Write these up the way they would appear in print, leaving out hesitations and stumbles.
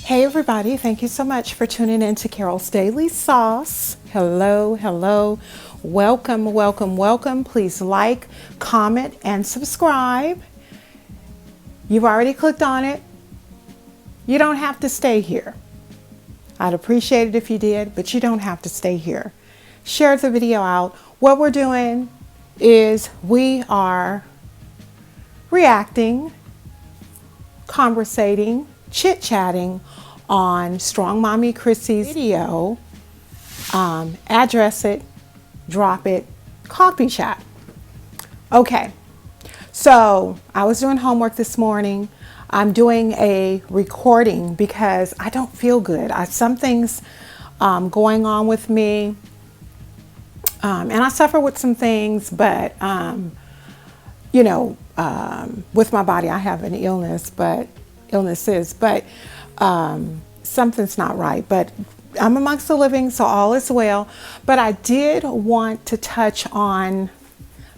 Hey everybody, thank you so much for tuning in to Carol's Daily Sauce. Hello, hello. Welcome, welcome, welcome. Please like, comment, and subscribe. You've already clicked on it. You don't have to stay here. I'd appreciate it if you did, but you don't have to stay here. Share the video out. What we're doing is we are reacting, conversating, chit-chatting on Strongmommy Chrissy's video, address it, drop it, coffee chat. Okay, so I was doing homework this morning. I'm doing a recording because I don't feel good. Something's going on with me, and I suffer with some things, but with my body, I have an illnesses, but something's not right. But I'm amongst the living, so all is well. But I did want to touch on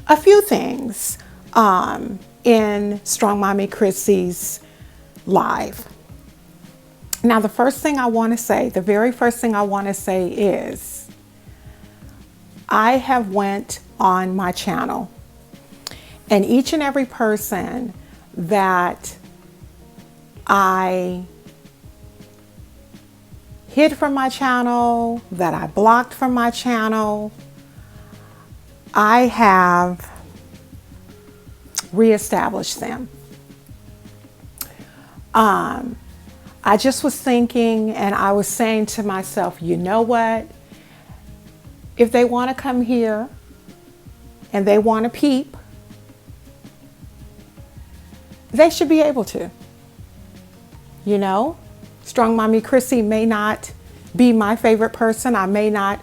a few things in Strongmommy Chrissy's live. Now, the very first thing I want to say is I have went on my channel, and each and every person that I hid from my channel, that I blocked from my channel, I have reestablished them. I just was thinking, and I was saying to myself, you know what? If they want to come here and they want to peep, they should be able to. You know, Strongmommy Chrissy may not be my favorite person. I may not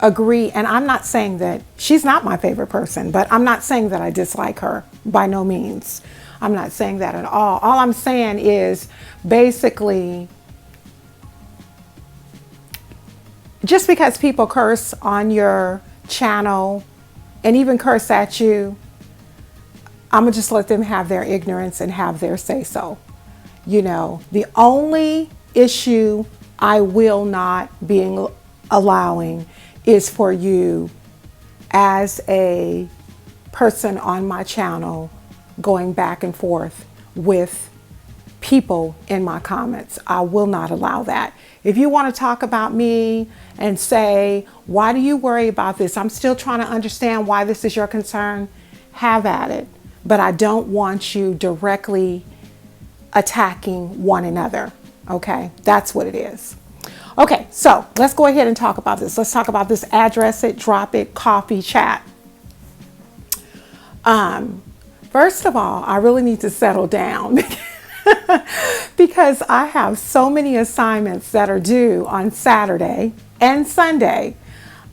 agree. And I'm not saying that she's not my favorite person, but I'm not saying that I dislike her by no means. I'm not saying that at all. All I'm saying is basically, just because people curse on your channel and even curse at you, I'm gonna just let them have their ignorance and have their say so. You know, the only issue I will not be allowing is for you as a person on my channel going back and forth with people in my comments. I will not allow that. If you want to talk about me and say, why do you worry about this? I'm still trying to understand why this is your concern. Have at it. But I don't want you directly attacking one another. Okay, that's what it is. Okay, so let's go ahead and talk about this. Let's talk about this address it, drop it, coffee chat. First of all, I really need to settle down because I have so many assignments that are due on Saturday and Sunday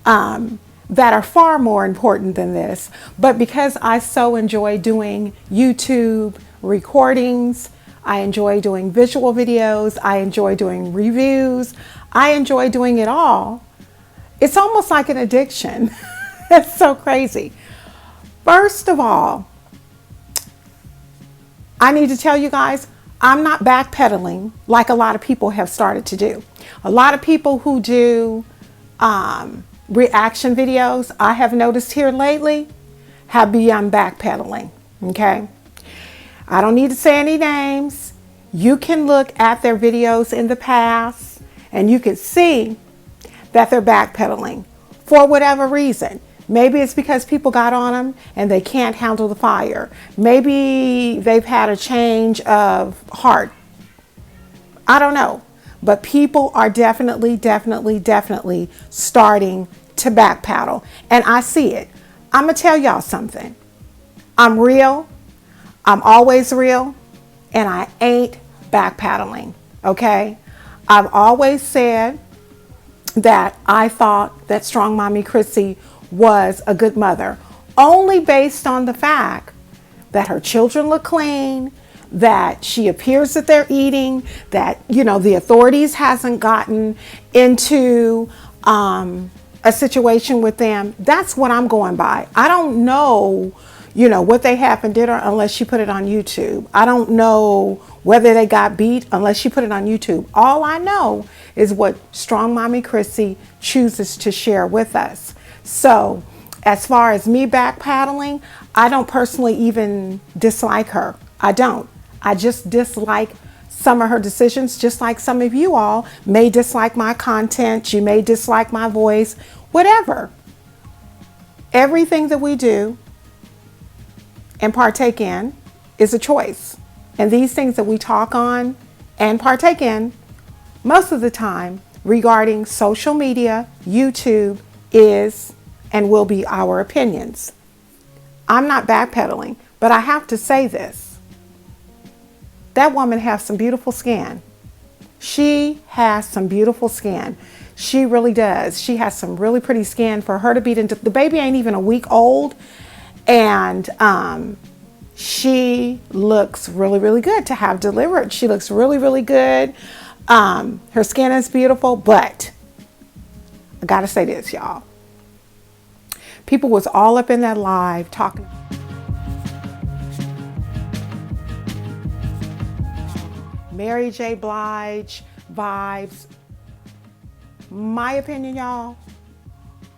that are far more important than this. But because I so enjoy doing YouTube recordings, I enjoy doing visual videos, I enjoy doing reviews, I enjoy doing it all. It's almost like an addiction. It's so crazy. First of all, I need to tell you guys, I'm not backpedaling like a lot of people have started to do. A lot of people who do reaction videos, I have noticed here lately, have begun backpedaling, okay? I don't need to say any names. You can look at their videos in the past and you can see that they're backpedaling for whatever reason. Maybe it's because people got on them and they can't handle the fire. Maybe they've had a change of heart. I don't know. But people are definitely starting to backpedal. And I see it. I'm going to tell y'all something. I'm real. I'm always real. And I ain't backpedaling. Okay? I've always said that I thought that Strongmommy Chrissy was a good mother, only based on the fact that her children look clean, that she appears that they're eating, that, you know, the authorities hasn't gotten into a situation with them. That's what I'm going by. I don't know, you know, what they had for dinner unless she put it on YouTube. I don't know whether they got beat unless she put it on YouTube. All I know is what Strongmommy Chrissy chooses to share with us. So as far as me backpedaling, I don't personally even dislike her. I don't. I just dislike some of her decisions, just like some of you all may dislike my content. You may dislike my voice, whatever. Everything that we do and partake in is a choice. And these things that we talk on and partake in most of the time regarding social media, YouTube, is and will be our opinions. I'm not backpedaling, but I have to say this. That woman has some beautiful skin. She has some beautiful skin. She really does. She has some really pretty skin for her to be into. The baby ain't even a week old. And she looks really, really good to have delivered. She looks really, really good. Her skin is beautiful, but I gotta say this, y'all. People was all up in that live talking. Mary J. Blige vibes. My opinion, y'all,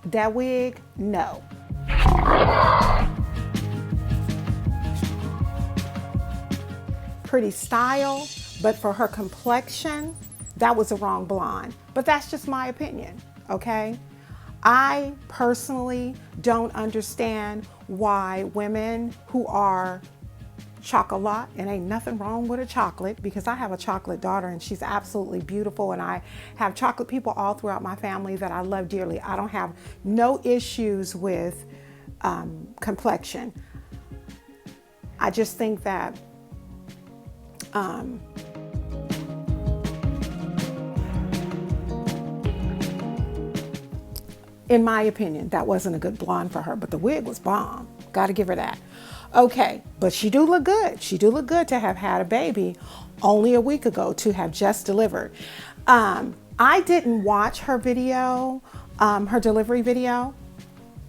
that wig, no. Pretty style, but for her complexion, that was the wrong blonde. But that's just my opinion, okay? I personally don't understand why women who are chocolate, and ain't nothing wrong with a chocolate, because I have a chocolate daughter and she's absolutely beautiful, and I have chocolate people all throughout my family that I love dearly. I don't have no issues with complexion. I just think that in my opinion, that wasn't a good blonde for her, but the wig was bomb. Got to give her that. Okay, but she do look good. She do look good to have had a baby only a week ago, to have just delivered. I didn't watch her video, her delivery video.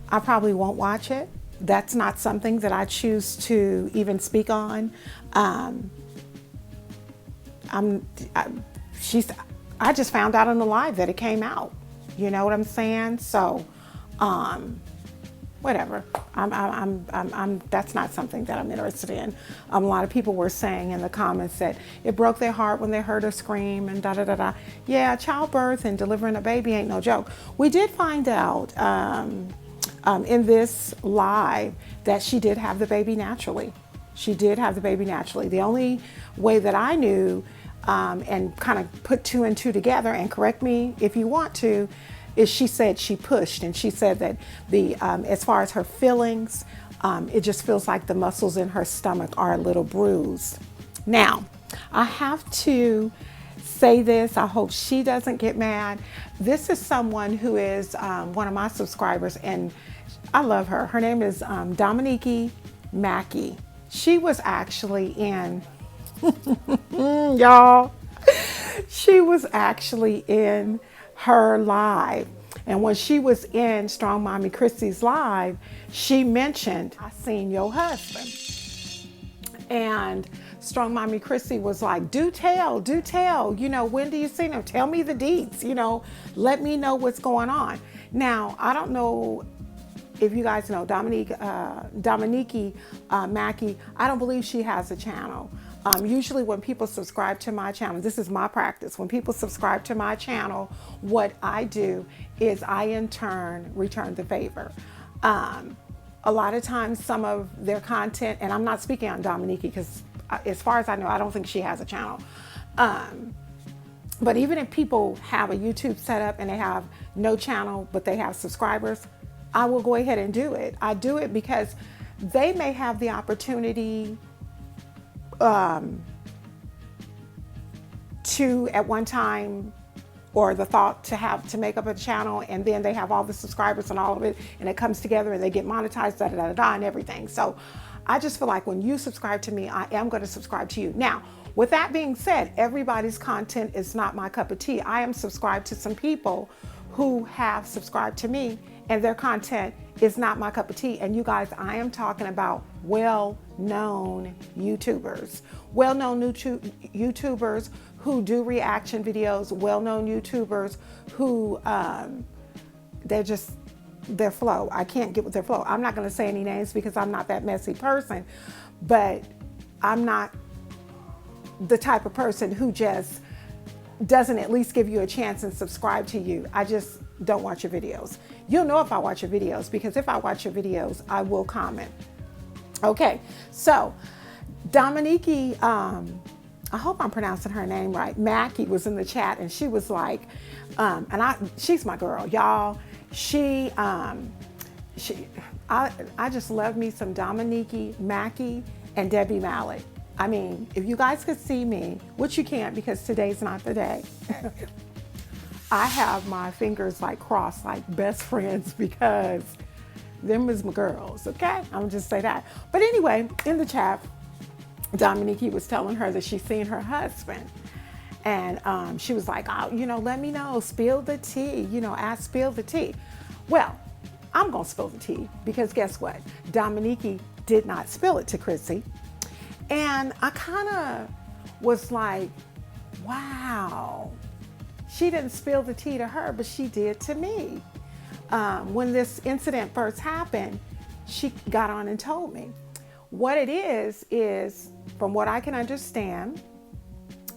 I probably won't watch it. That's not something that I choose to even speak on. I just found out on the live that it came out. You know what I'm saying? So, whatever. That's not something that I'm interested in. A lot of people were saying in the comments that it broke their heart when they heard her scream and da da da da. Yeah, childbirth and delivering a baby ain't no joke. We did find out in this live that she did have the baby naturally. She did have the baby naturally. The only way that I knew and kind of put two and two together, and correct me if you want to, is she said she pushed, and she said that the as far as her feelings, it just feels like the muscles in her stomach are a little bruised. Now, I have to say this. I hope she doesn't get mad. This is someone who is one of my subscribers, and I love her. Her name is Dominique Mackey. She was actually in, y'all, she was actually in her live. And when she was in Strongmommy Chrissy's live, she mentioned, I seen your husband. And Strongmommy Chrissy was like, do tell, you know, when do you see him? Tell me the deets, you know, let me know what's going on. Now, I don't know if you guys know Dominique Mackey. I don't believe she has a channel. Usually when people subscribe to my channel, this is my practice. When people subscribe to my channel, what I do is I in turn return the favor. A lot of times some of their content, and I'm not speaking on Dominique because as far as I know, I don't think she has a channel. But even if people have a YouTube setup and they have no channel, but they have subscribers, I will go ahead and do it. I do it because they may have the opportunity to at one time, or the thought to make up a channel, and then they have all the subscribers and all of it, and it comes together and they get monetized, da da da da, and everything. So I just feel like when you subscribe to me, I am going to subscribe to you. Now, with that being said, everybody's content is not my cup of tea. I am subscribed to some people who have subscribed to me, and their content is not my cup of tea. And you guys, I am talking about well-known YouTubers, YouTubers who do reaction videos, well-known YouTubers who their flow. I can't get with their flow. I'm not going to say any names because I'm not that messy person, but I'm not the type of person who just doesn't at least give you a chance and subscribe to you. I just don't watch your videos. You'll know if I watch your videos, because if I watch your videos, I will comment. Okay, so Dominique, I hope I'm pronouncing her name right, Mackie, was in the chat, and she was like, she's my girl, y'all. I just love me some Dominique, Mackie, and Debbie Mallet. I mean, if you guys could see me, which you can't because today's not the day, I have my fingers like crossed like best friends, because them is my girls, okay? I'm gonna just say that. But anyway, in the chat, Dominique was telling her that she's seen her husband. And she was like, oh, let me know, spill the tea, spill the tea. Well, I'm gonna spill the tea, because guess what? Dominique did not spill it to Chrissy. And I kind of was like, wow, she didn't spill the tea to her, but she did to me. When this incident first happened, she got on and told me. What it is from what I can understand,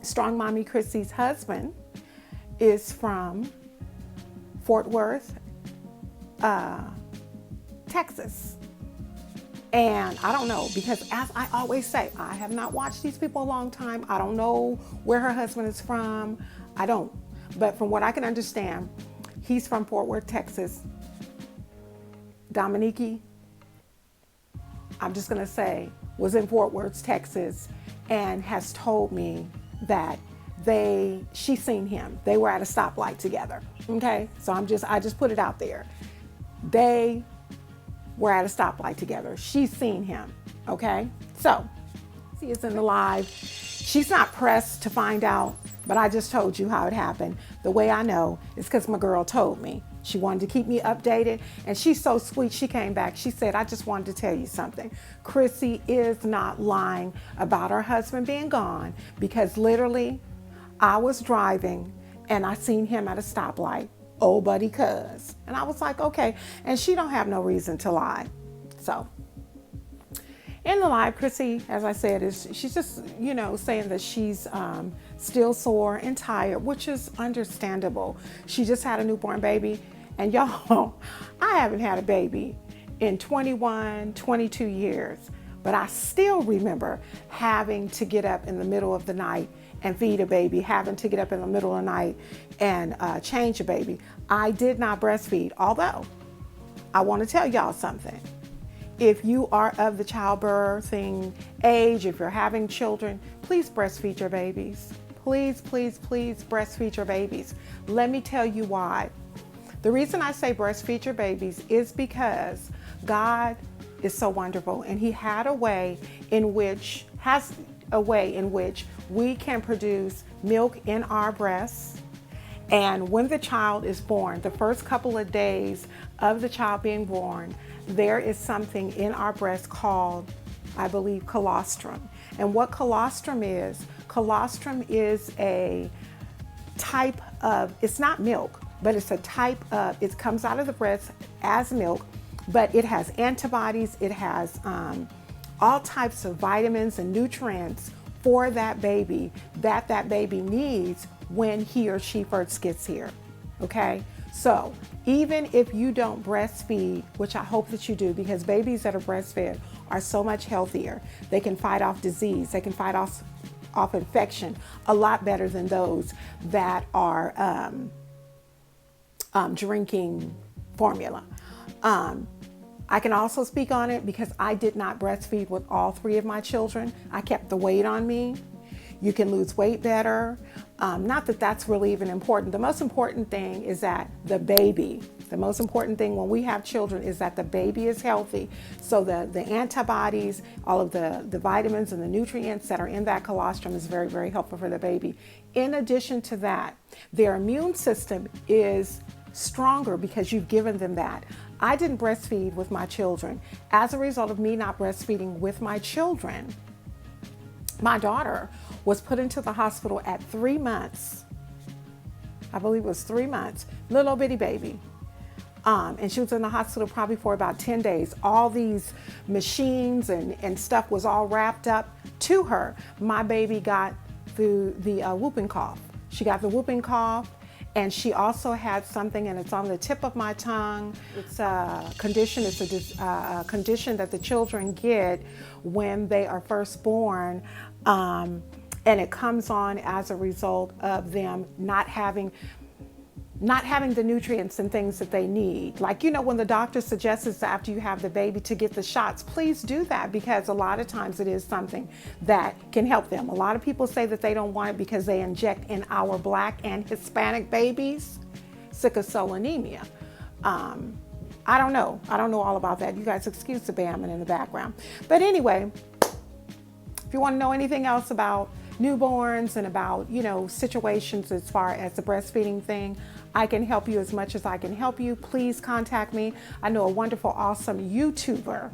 Strongmommy Chrissy's husband is from Fort Worth, Texas. And I don't know, because as I always say, I have not watched these people a long time. I don't know where her husband is from. I don't. But from what I can understand, he's from Fort Worth, Texas. Dominique, I'm just going to say, was in Fort Worth, Texas, and has told me that she's seen him. They were at a stoplight together. Okay. So I just put it out there. They were at a stoplight together. She's seen him. Okay. So she is in the live. She's not pressed to find out, but I just told you how it happened. The way I know is because my girl told me. She wanted to keep me updated, and she's so sweet. She came back. She said, I just wanted to tell you something. Chrissy is not lying about her husband being gone, because literally I was driving and I seen him at a stoplight. Oh, buddy, cuz. And I was like, okay. And she don't have no reason to lie. So in the live, Chrissy, as I said, she's just, saying that she's still sore and tired, which is understandable. She just had a newborn baby. And y'all, I haven't had a baby in 21, 22 years, but I still remember having to get up in the middle of the night and feed a baby, having to get up in the middle of the night and change a baby. I did not breastfeed, although I want to tell y'all something. If you are of the childbirthing age, if you're having children, please breastfeed your babies. Please, please, please breastfeed your babies. Let me tell you why. The reason I say breastfeed your babies is because God is so wonderful, and He has a way in which we can produce milk in our breasts. And when the child is born, the first couple of days of the child being born, there is something in our breast called, I believe, colostrum. And what colostrum is a type of, it's not milk, but it's a type of, it comes out of the breast as milk, but it has antibodies, it has all types of vitamins and nutrients for that baby that baby needs when he or she first gets here. Okay, so even if you don't breastfeed, which I hope that you do, because babies that are breastfed are so much healthier. They can fight off disease, they can fight off infection a lot better than those that are drinking formula. I can also speak on it because I did not breastfeed with all three of my children. I kept the weight on me. You can lose weight better. Not that that's really even important. The most important thing is that the most important thing when we have children is that the baby is healthy. So the antibodies, all of the vitamins and the nutrients that are in that colostrum is very, very helpful for the baby. In addition to that, their immune system is stronger because you've given them that. I didn't breastfeed with my children. As a result of me not breastfeeding with my children, my daughter was put into the hospital at 3 months. I believe it was 3 months, little bitty baby. And she was in the hospital probably for about 10 days. All these machines and stuff was all wrapped up to her. My baby got the whooping cough. She got the whooping cough, and she also had something, and it's on the tip of my tongue. It's a condition, a condition that the children get when they are first born. And it comes on as a result of them not having the nutrients and things that they need. Like, you know, when the doctor suggests after you have the baby to get the shots, please do that, because a lot of times it is something that can help them. A lot of people say that they don't want it because they inject in our Black and Hispanic babies sickle cell anemia. I don't know all about that. You guys excuse the bamming in the background. But anyway, if you want to know anything else about newborns and about, you know, situations as far as the breastfeeding thing, I can help you as much as I can help you. Please contact me. I know a wonderful, awesome YouTuber,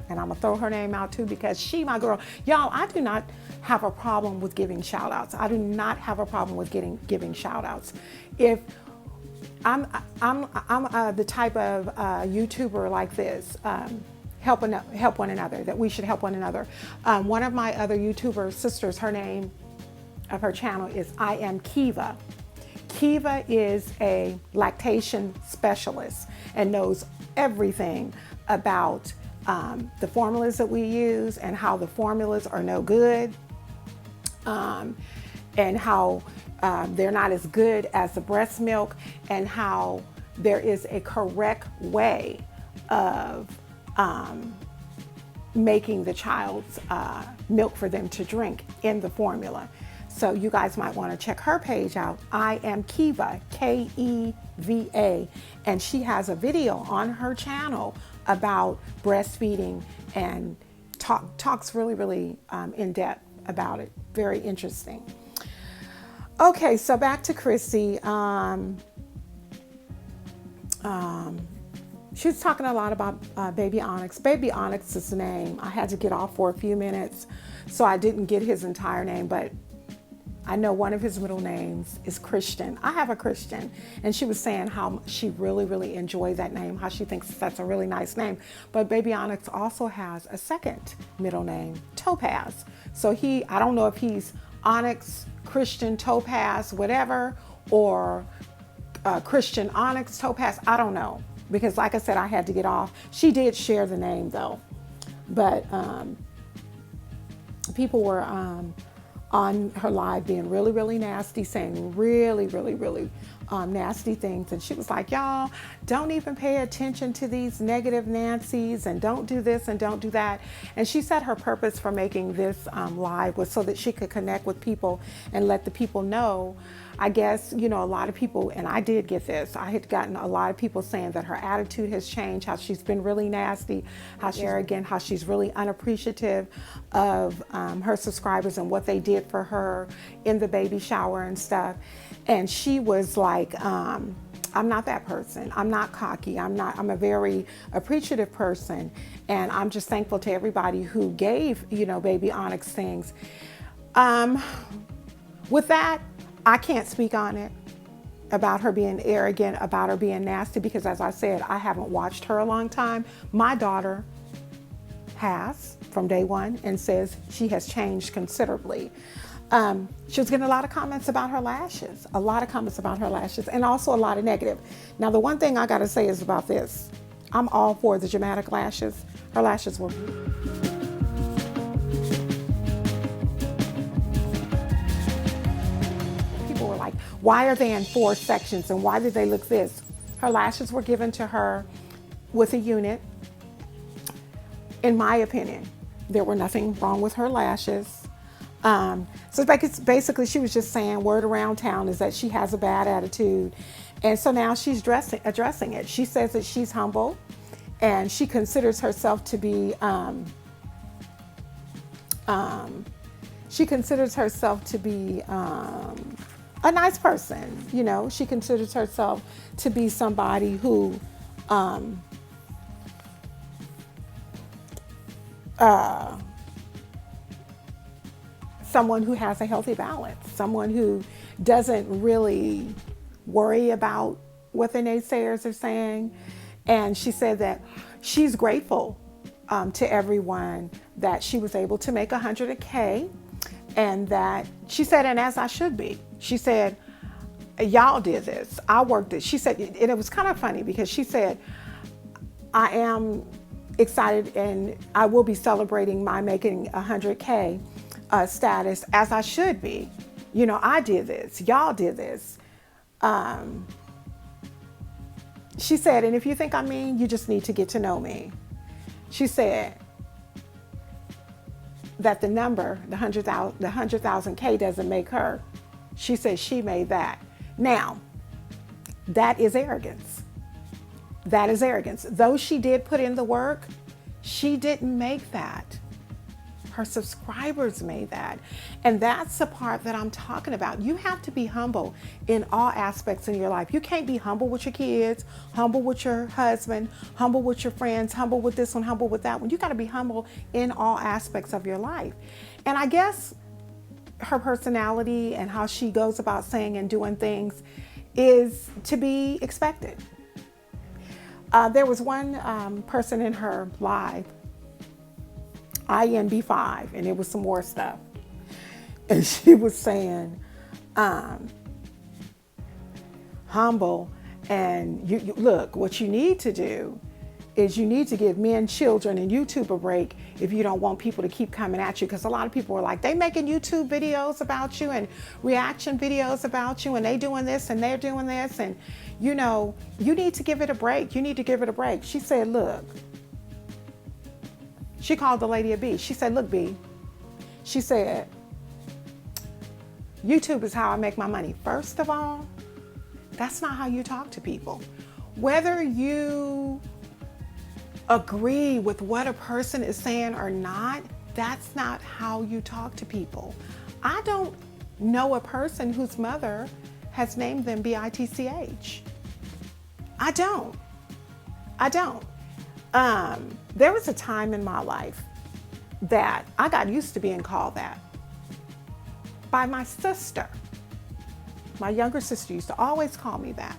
and I'm gonna throw her name out too because she my girl. Y'all, I do not have a problem with giving shout outs. I do not have a problem with giving shout outs. If I'm the type of YouTuber like this, help one another, that we should help one another. One of my other YouTuber sisters, her name of her channel is I Am Kiva. Kiva is a lactation specialist and knows everything about the formulas that we use and how the formulas are no good, and how they're not as good as the breast milk, and how there is a correct way of making the child's milk for them to drink in the formula. So you guys might want to check her page out. I Am Kiva, K-E-V-A, and she has a video on her channel about breastfeeding and talks really in depth about it. Very interesting. Okay, so back to Chrissy. She was talking a lot about Baby Onyx. Baby Onyx is the name. I had to get off for a few minutes, so I didn't get his entire name, but I know one of his middle names is Christian. I have a Christian, and she was saying how she really enjoyed that name, how she thinks that's a really nice name. But Baby Onyx also has a second middle name, Topaz. So I don't know if he's Onyx, Christian, Topaz, whatever, or Christian, Onyx, Topaz. I don't know, because like I said, I had to get off. She did share the name though, but people were on her live being really nasty, saying really nasty things. And she was like, y'all, don't even pay attention to these negative Nancys, and don't do this and don't do that. And she said her purpose for making this live was so that she could connect with people and let the people know. I guess, you know, a lot of people, and I did get this, I had gotten a lot of people saying that her attitude has changed, how she's been really nasty, how she's arrogant, how she's really unappreciative of her subscribers and what they did for her in the baby shower and stuff. And she was like, I'm not that person. I'm not cocky. I'm a very appreciative person. And I'm just thankful to everybody who gave, you know, Baby Onyx things. With that, I can't speak on it, about her being arrogant, about her being nasty, because as I said, I haven't watched her a long time. My daughter has from day one and says she has changed considerably. She was getting a lot of comments about her lashes, and also a lot of negative. Now, the one thing I gotta say is about this, I'm all for the dramatic lashes. Her lashes were like, why are they in 4 sections and why did they look this? Her lashes were given to her with a unit. In my opinion, there were nothing wrong with her lashes. So basically she was just saying, word around town is that she has a bad attitude. And so now she's addressing it. She says that she's humble and she considers herself to be, a nice person. You know, she considers herself to be somebody who someone who has a healthy balance, someone who doesn't really worry about what the naysayers are saying. And she said that she's grateful to everyone that she was able to make 100K, and that she said, and as I should be, she said, y'all did this. I worked it. She said, and it was kind of funny because she said, I am excited and I will be celebrating my making 100K status as I should be. You know, I did this. Y'all did this. She said, and if you think I'm mean, you just need to get to know me. She said that the number, the 100,000 K doesn't make her. She said she made that. Now, that is arrogance. That is arrogance. Though she did put in the work, she didn't make that. Her subscribers made that. And that's the part that I'm talking about. You have to be humble in all aspects in your life. You can't be humble with your kids, humble with your husband, humble with your friends, humble with this one, humble with that one. You got to be humble in all aspects of your life. And I guess her personality and how she goes about saying and doing things is to be expected. There was one person in her live, IMovie, and it was some more stuff. And she was saying, humble, and you look, what you need to do is you need to give men, children, and YouTube a break if you don't want people to keep coming at you. Because a lot of people are like, they making YouTube videos about you and reaction videos about you, and they doing this and they're doing this, and you know, you need to give it a break. You need to give it a break. She said, look, she called the lady a B. She said, look, B, she said, YouTube is how I make my money. First of all, that's not how you talk to people. Whether you agree with what a person is saying or not, that's not how you talk to people. I don't know a person whose mother has named them BITCH. I don't. There was a time in my life that I got used to being called that by my sister. My younger sister used to always call me that.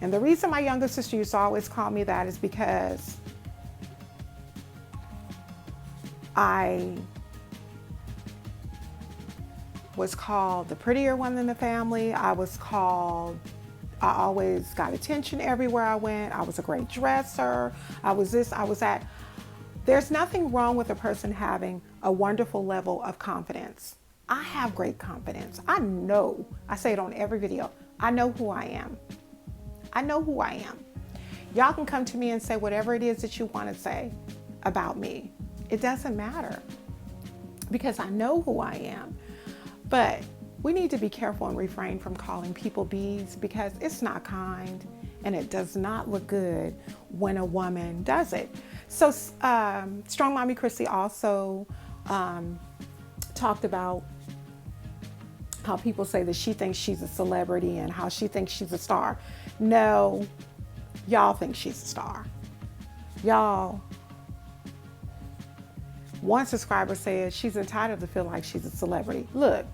And the reason my younger sister used to always call me that is because I was called the prettier one in the family. I always got attention everywhere I went. I was a great dresser. I was this, I was that. There's nothing wrong with a person having a wonderful level of confidence. I have great confidence. I know, I say it on every video, I know who I am. I know who I am. Y'all can come to me and say whatever it is that you want to say about me. It doesn't matter because I know who I am. But we need to be careful and refrain from calling people bees because it's not kind and it does not look good when a woman does it. So Strongmommy Chrissy also talked about how people say that she thinks she's a celebrity and how she thinks she's a star. No, y'all think she's a star. Y'all, one subscriber said she's entitled to feel like she's a celebrity. Look,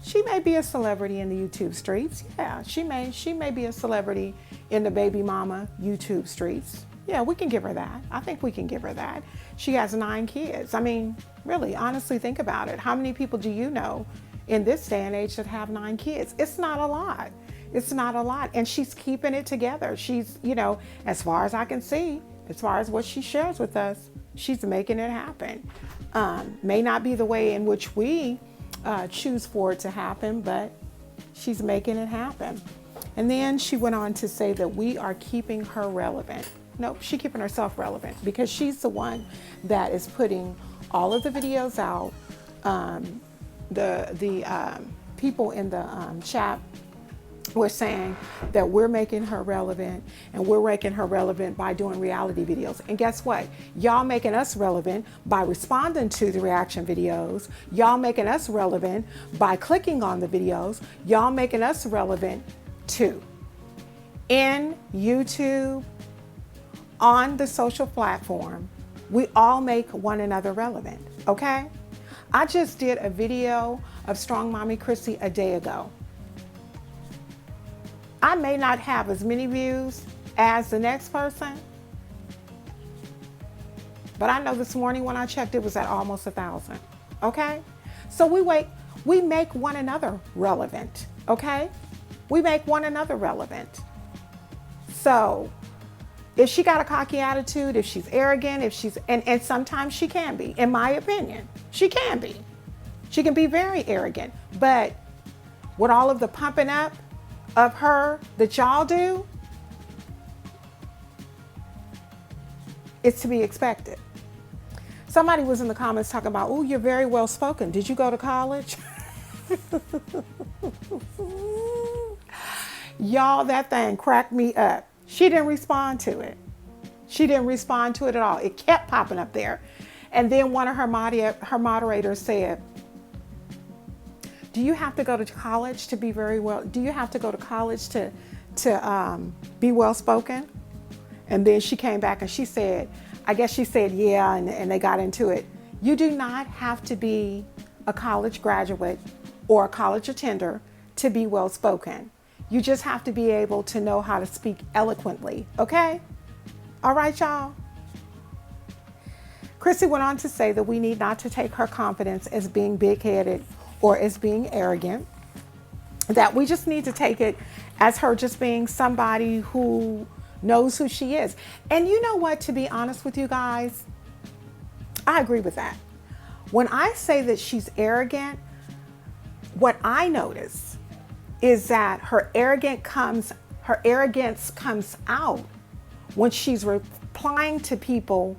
she may be a celebrity in the YouTube streets. Yeah, she may be a celebrity in the baby mama YouTube streets. Yeah, we can give her that. I think we can give her that. She has 9 kids. I mean, really, honestly, think about it. How many people do you know in this day and age that have 9 kids? It's not a lot. It's not a lot. And she's keeping it together. She's, you know, as far as I can see, as far as what she shares with us, she's making it happen. May not be the way in which we choose for it to happen, but she's making it happen. And then she went on to say that we are keeping her relevant. Nope, she's keeping herself relevant because she's the one that is putting all of the videos out. The people in the chat We're saying that we're making her relevant, and we're making her relevant by doing reality videos. And guess what? Y'all making us relevant by responding to the reaction videos. Y'all making us relevant by clicking on the videos. Y'all making us relevant too. In YouTube, on the social platform, we all make one another relevant, okay? I just did a video of Strongmommy Chrissy a day ago. I may not have as many views as the next person, but I know this morning when I checked, it was at almost 1,000, okay? So we make one another relevant, okay? We make one another relevant. So if she got a cocky attitude, if she's arrogant, if she's, and sometimes she can be, in my opinion, she can be. She can be very arrogant, but with all of the pumping up of her that y'all do, it's to be expected. Somebody was in the comments talking about, oh, you're very well spoken. Did you go to college? Y'all, that thing cracked me up. She didn't respond to it. She didn't respond to it at all. It kept popping up there. And then one of her moderators said, do you have to go to college to be very well? Do you have to go to college to be well spoken? And then she came back and she said, I guess she said, yeah, and they got into it. You do not have to be a college graduate or a college attender to be well spoken. You just have to be able to know how to speak eloquently, okay? All right, y'all. Chrissy went on to say that we need not to take her confidence as being big-headed or as being arrogant, that we just need to take it as her just being somebody who knows who she is. And you know what, to be honest with you guys, I agree with that. When I say that she's arrogant, what I notice is that her arrogance comes out when she's replying to people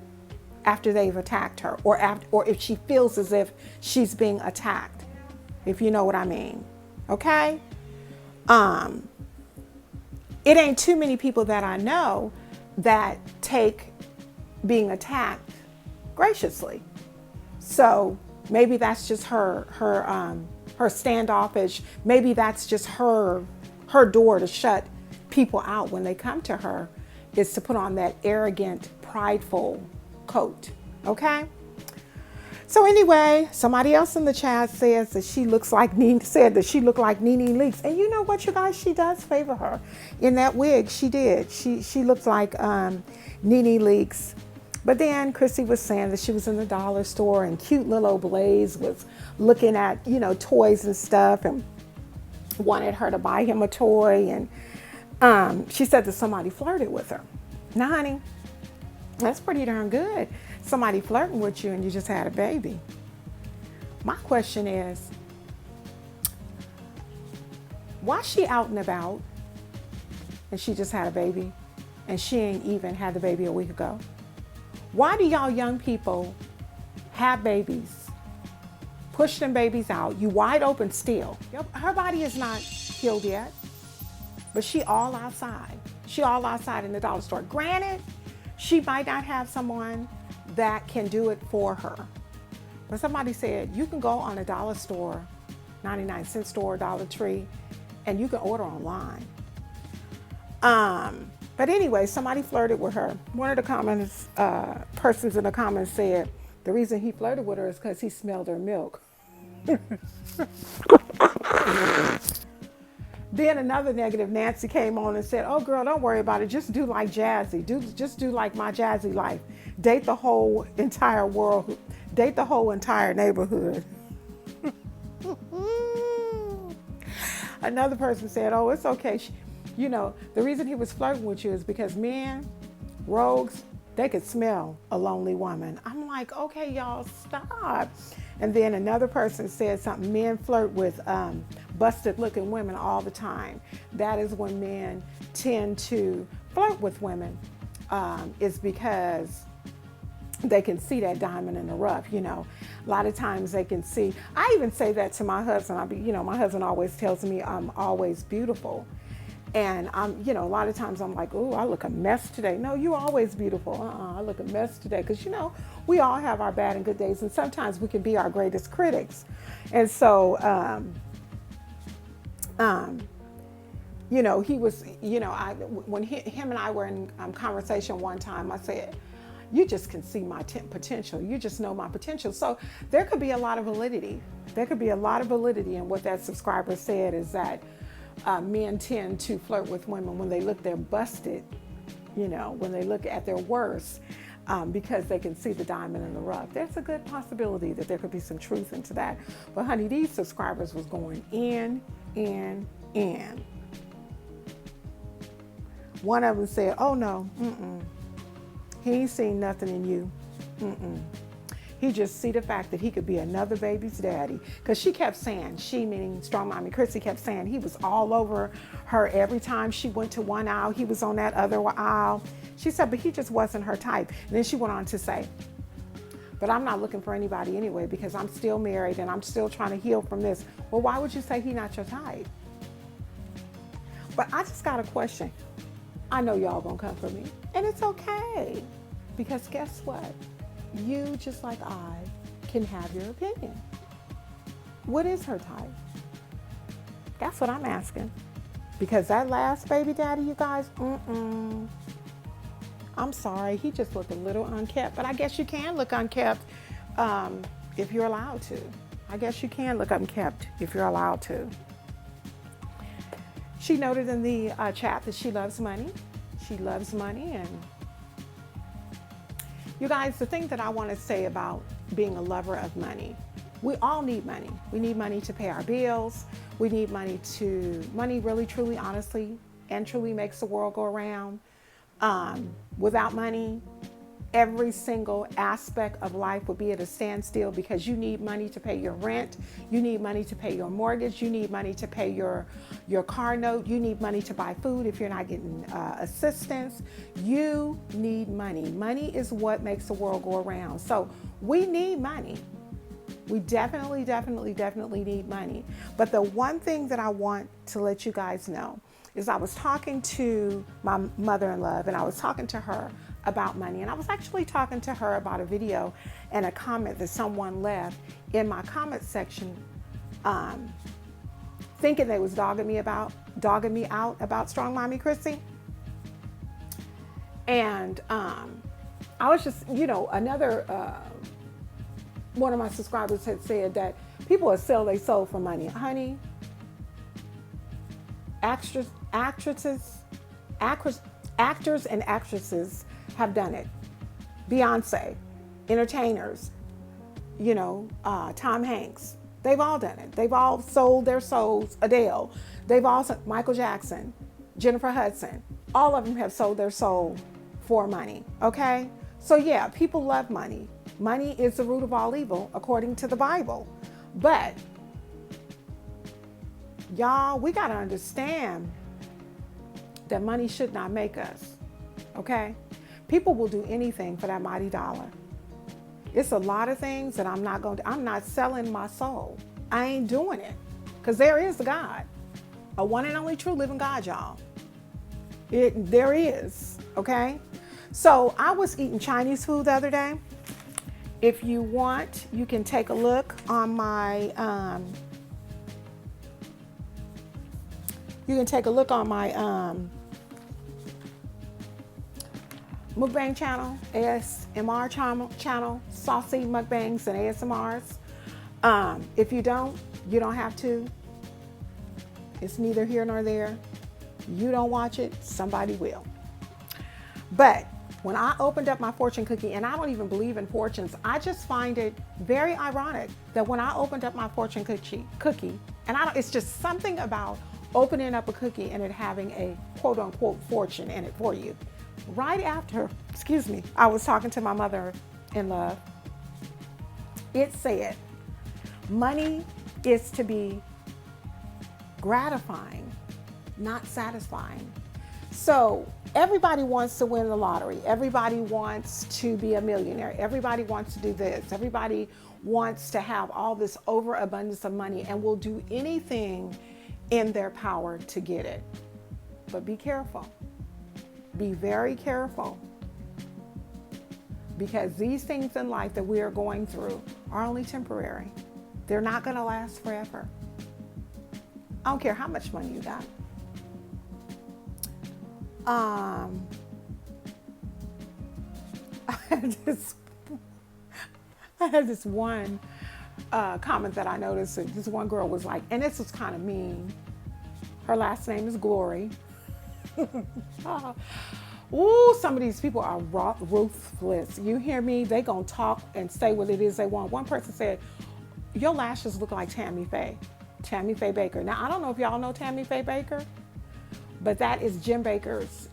after they've attacked her, or if she feels as if she's being attacked, if you know what I mean, okay? It ain't too many people that I know that take being attacked graciously. So maybe that's just her standoffish. Maybe that's just her door to shut people out when they come to her, is to put on that arrogant, prideful coat, okay? So anyway, somebody else in the chat says that she looks like Nene Leakes. And you know what, you guys, she does favor her. In that wig, she did. She looks like Nene Leakes. But then Chrissy was saying that she was in the dollar store and cute little old Blaze was looking at, toys and stuff and wanted her to buy him a toy. And she said that somebody flirted with her. Now, honey, that's pretty darn good. Somebody flirting with you and you just had a baby. My question is, why she out and about and she just had a baby and she ain't even had the baby a week ago? Why do y'all young people have babies, push them babies out, you wide open still? Her body is not healed yet, but she all outside. She all outside in the dollar store. Granted, she might not have someone that can do it for her. But somebody said, you can go on a dollar store, 99-cent store, Dollar Tree, and you can order online. But anyway, somebody flirted with her. One of the persons in the comments said, the reason he flirted with her is because he smelled her milk. Then another negative, Nancy, came on and said, oh girl, don't worry about it. Just do like Jazzy. Just do like my Jazzy life. Date the whole entire world. Date the whole entire neighborhood. Another person said, oh, it's okay. The reason he was flirting with you is because men, rogues, they could smell a lonely woman. I'm like, okay, y'all, stop. And then another person said something, men flirt with busted looking women all the time. That is when men tend to flirt with women, is because they can see that diamond in the rough, A lot of times they can see. I even say that to my husband. My husband always tells me I'm always beautiful. And you know, a lot of times I'm like, oh, I look a mess today. No, you're always beautiful. I look a mess today. Because, you know, we all have our bad and good days. And sometimes we can be our greatest critics. And so, you know, he was, you know, when him and I were in conversation one time, I said, you just can see my potential. You just know my potential. So there could be a lot of validity. There could be a lot of validity in what that subscriber said, is that men tend to flirt with women when they look their busted, you know, when they look at their worst, because they can see the diamond in the rough. There's a good possibility that there could be some truth into that. But honey, these subscribers was going in. One of them said, oh no, he ain't seen nothing in you. He just see the fact that he could be another baby's daddy. Because she kept saying, she meaning Strongmommy Chrissy, kept saying he was all over her every time she went to one aisle. He was on that other aisle. She said, but he just wasn't her type. And then she went on to say, but I'm not looking for anybody anyway, because I'm still married and I'm still trying to heal from this. Well, why would you say he not your type? But I just got a question. I know y'all gonna come for me, and it's okay, because guess what? You, just like I, can have your opinion. What is her type? That's what I'm asking. Because that last baby daddy, you guys, I'm sorry, he just looked a little unkept. But I guess you can look unkept if you're allowed to. I guess you can look unkept if you're allowed to. She noted in the chat that she loves money. She loves money. And you guys, the thing that I want to say about being a lover of money, we all need money. We need money to pay our bills. We need money really, truly, honestly, and truly makes the world go around. Without money, every single aspect of life would be at a standstill, because you need money to pay your rent. You need money to pay your mortgage. You need money to pay your car note. You need money to buy food if you're not getting assistance. You need money. Money is what makes the world go around. So we need money. We definitely need money. But the one thing that I want to let you guys know is I was talking to my mother-in-law, and I was talking to her about money. And I was actually talking to her about a video and a comment that someone left in my comment section, thinking they was dogging me out about Strongmommy Chrissy. And I was just, you know, another one of my subscribers had said that people will sell their soul for money. Honey, actors and actresses have done it. Beyonce, entertainers, you know, Tom Hanks, they've all done it. They've all sold their souls. Adele, Michael Jackson, Jennifer Hudson, all of them have sold their soul for money, okay? So yeah, people love money. Money is the root of all evil, according to the Bible. But y'all, we gotta understand that money should not make us, okay? People will do anything for that mighty dollar. It's a lot of things that I'm not selling my soul. I ain't doing it, because there is a God, a one and only true living God, y'all. There is, okay? So I was eating Chinese food the other day. If you want, you can take a look on my, mukbang channel, ASMR channel, saucy mukbangs and ASMRs. If you don't have to. It's neither here nor there. You don't watch it, somebody will. But when I opened up my fortune cookie, and I don't even believe in fortunes, I just find it very ironic that when I opened up my fortune cookie, and it's just something about opening up a cookie and it having a quote unquote fortune in it for you. Right after, I was talking to my mother-in-law, it said, money is to be gratifying, not satisfying. So everybody wants to win the lottery. Everybody wants to be a millionaire. Everybody wants to do this. Everybody wants to have all this overabundance of money and will do anything in their power to get it. But be careful. Be very careful. Because these things in life that we are going through are only temporary. They're not going to last forever. I don't care how much money you got. I had this one comment that I noticed. That this one girl was like, and this was kind of mean. Her last name is Glory. Ooh, some of these people are ruthless. You hear me? They gonna talk and say what it is they want. One person said, your lashes look like Tammy Faye Baker. Now, I don't know if y'all know Tammy Faye Baker, but that is Jim Baker's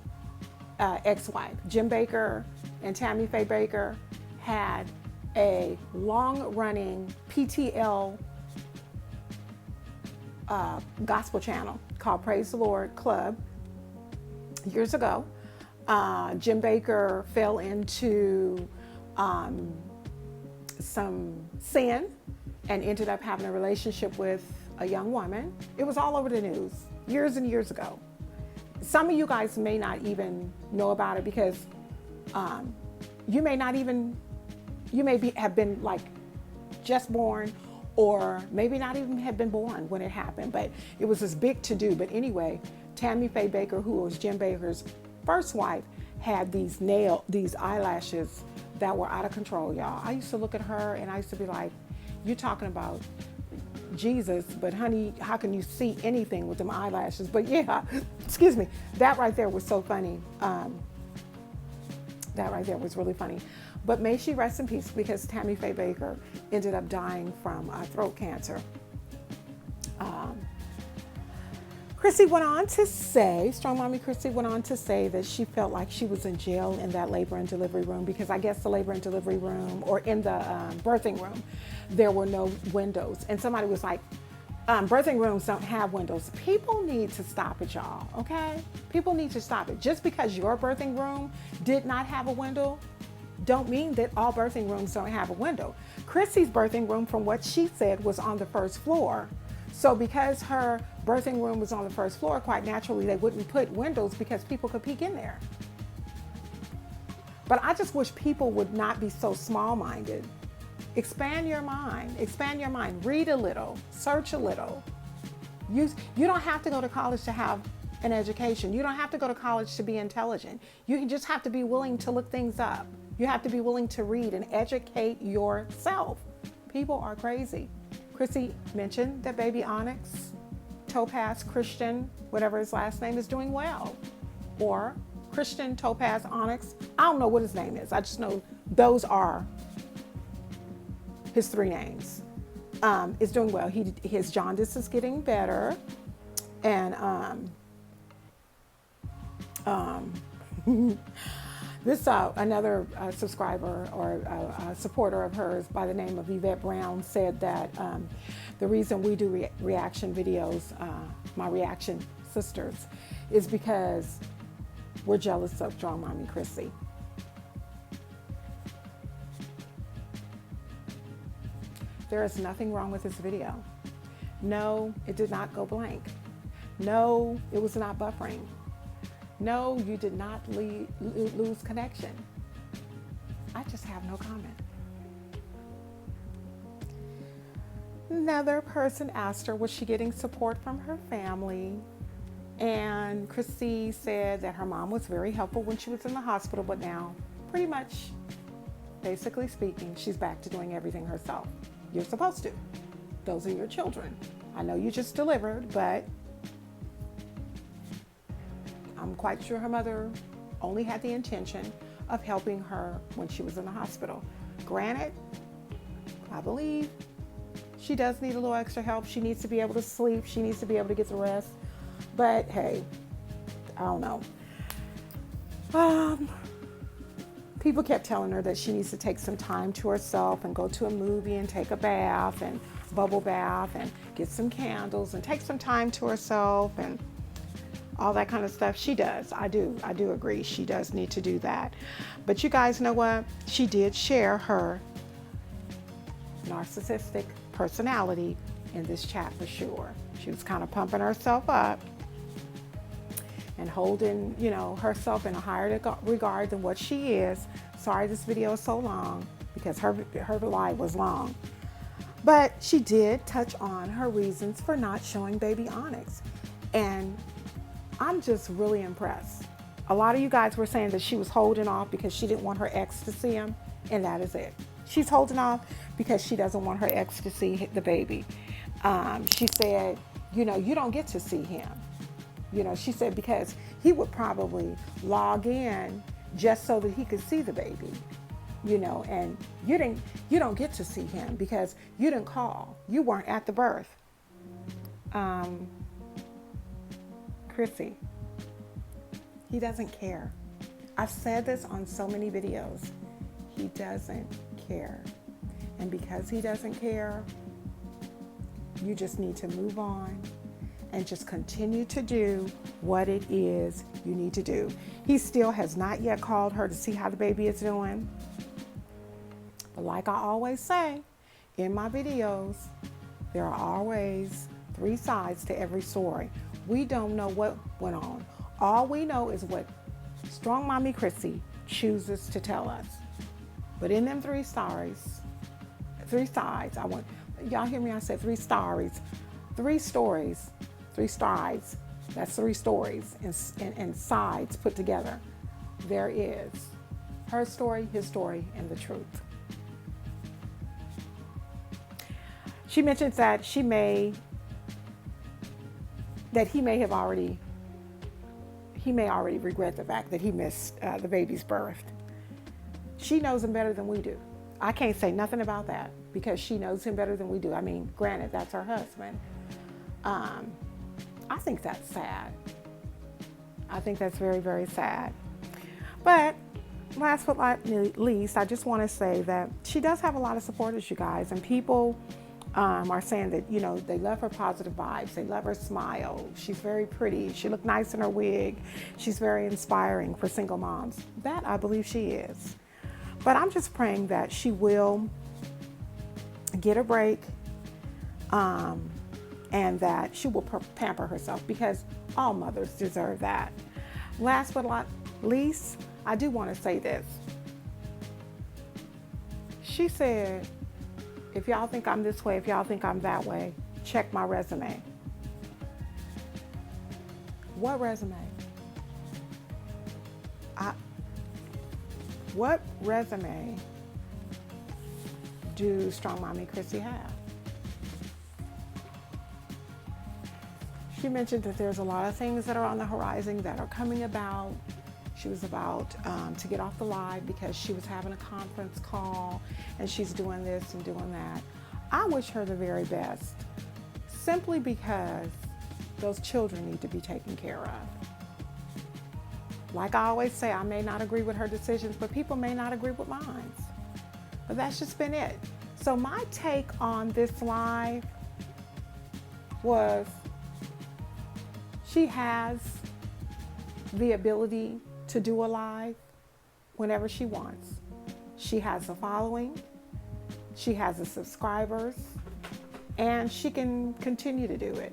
ex-wife. Jim Baker and Tammy Faye Baker had a long-running PTL gospel channel called Praise the Lord Club years ago. Jim Baker fell into some sin and ended up having a relationship with a young woman. It was all over the news years and years ago. Some of you guys may not even know about it because you may have been like just born, or maybe not even have been born when it happened, but it was this big to do. But anyway, Tammy Faye Baker, who was Jim Baker's first wife, had these eyelashes that were out of control, y'all. I used to look at her and I used to be like, you're talking about Jesus, but honey, how can you see anything with them eyelashes? But yeah, excuse me, that right there was so funny. That right there was really funny. But may she rest in peace, because Tammy Faye Baker ended up dying from throat cancer. Chrissy went on to say, Strongmommy Chrissy went on to say that she felt like she was in jail in that labor and delivery room, because I guess the labor and delivery room, or in the birthing room, there were no windows. And somebody was like, birthing rooms don't have windows. People need to stop it, y'all, okay? People need to stop it. Just because your birthing room did not have a window, don't mean that all birthing rooms don't have a window. Chrissy's birthing room, from what she said, was on the first floor. So because her birthing room was on the first floor, quite naturally, they wouldn't put windows because people could peek in there. But I just wish people would not be so small-minded. Expand your mind. Expand your mind. Read a little. Search a little. You don't have to go to college to have an education. You don't have to go to college to be intelligent. You just have to be willing to look things up. You have to be willing to read and educate yourself. People are crazy. Chrissy mentioned that baby Onyx, Topaz Christian, whatever his last name, is doing well. Or Christian Topaz Onyx. I don't know what his name is. I just know those are his three names. Is doing well. His jaundice is getting better. And this another subscriber or a supporter of hers by the name of Yvette Brown said that the reason we do reaction videos, my reaction sisters, is because we're jealous of Strongmommy Chrissy. There is nothing wrong with this video. No, it did not go blank. No, it was not buffering. No, you did not lose connection. I just have no comment. Another person asked her, was she getting support from her family? And Chrissy said that her mom was very helpful when she was in the hospital, but now, pretty much, basically speaking, she's back to doing everything herself. You're supposed to. Those are your children. I know you just delivered, but I'm quite sure her mother only had the intention of helping her when she was in the hospital. Granted, I believe she does need a little extra help. She needs to be able to sleep. She needs to be able to get the rest. But hey, I don't know. People kept telling her that she needs to take some time to herself and go to a movie and take a bath and bubble bath and get some candles and take some time to herself and all that kind of stuff. She does. I do agree. She does need to do that. But you guys know what? She did share her narcissistic personality in this chat for sure. She was kind of pumping herself up and holding, you know, herself in a higher regard than what she is. Sorry this video is so long because her live was long. But she did touch on her reasons for not showing baby Onyx. And I'm just really impressed. A lot of you guys were saying that she was holding off because she didn't want her ex to see him. And that is it. She's holding off because she doesn't want her ex to see the baby. She said, you know, you don't get to see him. You know, she said because he would probably log in just so that he could see the baby. You know, and you don't get to see him because you didn't call. You weren't at the birth. Chrissy, he doesn't care. I've said this on so many videos. He doesn't care. And because he doesn't care, you just need to move on and just continue to do what it is you need to do. He still has not yet called her to see how the baby is doing. But like I always say in my videos, there are always 3 sides to every story. We don't know what went on. All we know is what Strongmommy Chrissy chooses to tell us. But in them 3 sides, I want y'all hear me? I said 3 stories, 3 stories, 3 sides. That's 3 stories and sides put together. There is her story, his story, and the truth. She mentions that he may already regret the fact that he missed the baby's birth. She knows him better than we do. I can't say nothing about that because she knows him better than we do. I mean, granted, that's her husband. I think that's sad. I think that's very, very sad. But last but not least, I just want to say that she does have a lot of supporters, you guys, and people are saying that, you know, they love her positive vibes. They love her smile. She's very pretty. She looked nice in her wig. She's very inspiring for single moms. That I believe she is. But I'm just praying that she will get a break and that she will pamper herself because all mothers deserve that. Last but not least, I do want to say this. She said, if y'all think I'm this way, if y'all think I'm that way, check my resume. What resume? What resume do Strongmommy Chrissy have? She mentioned that there's a lot of things that are on the horizon that are coming about. She was about to get off the live because she was having a conference call and she's doing this and doing that. I wish her the very best simply because those children need to be taken care of. Like I always say, I may not agree with her decisions, but people may not agree with mine. But that's just been it. So my take on this live was she has the ability to do a live whenever she wants. She has a following, she has the subscribers, and she can continue to do it.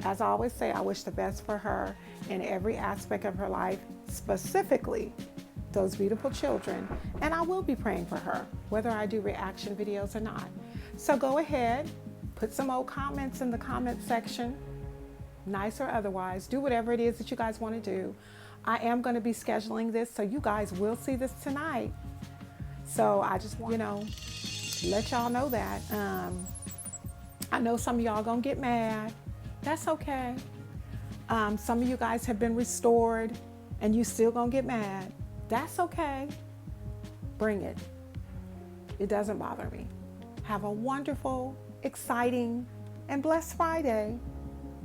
As I always say, I wish the best for her in every aspect of her life, specifically those beautiful children, and I will be praying for her, whether I do reaction videos or not. So go ahead, put some old comments in the comment section, nice or otherwise. Do whatever it is that you guys want to do. I am going to be scheduling this, so you guys will see this tonight. So I just want, let y'all know that. I know some of y'all going to get mad. That's okay. Some of you guys have been restored and you still going to get mad. That's okay. Bring it. It doesn't bother me. Have a wonderful, exciting, and blessed Friday.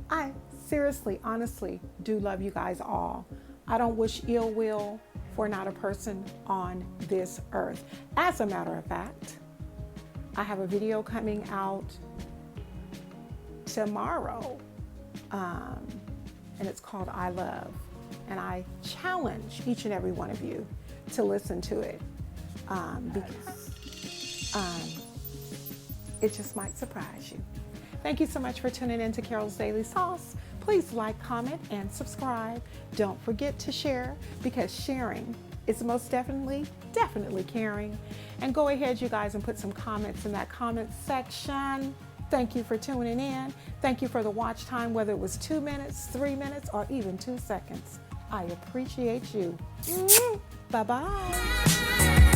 I seriously, honestly do love you guys all. I don't wish ill will for not a person on this earth. As a matter of fact, I have a video coming out tomorrow, and it's called I Love. And I challenge each and every one of you to listen to it because it just might surprise you. Thank you so much for tuning in to Carol's Daily Sauce. Please like, comment, and subscribe. Don't forget to share, because sharing is most definitely caring. And go ahead, you guys, and put some comments in that comment section. Thank you for tuning in. Thank you for the watch time, whether it was 2 minutes, 3 minutes, or even 2 seconds. I appreciate you. Bye-bye.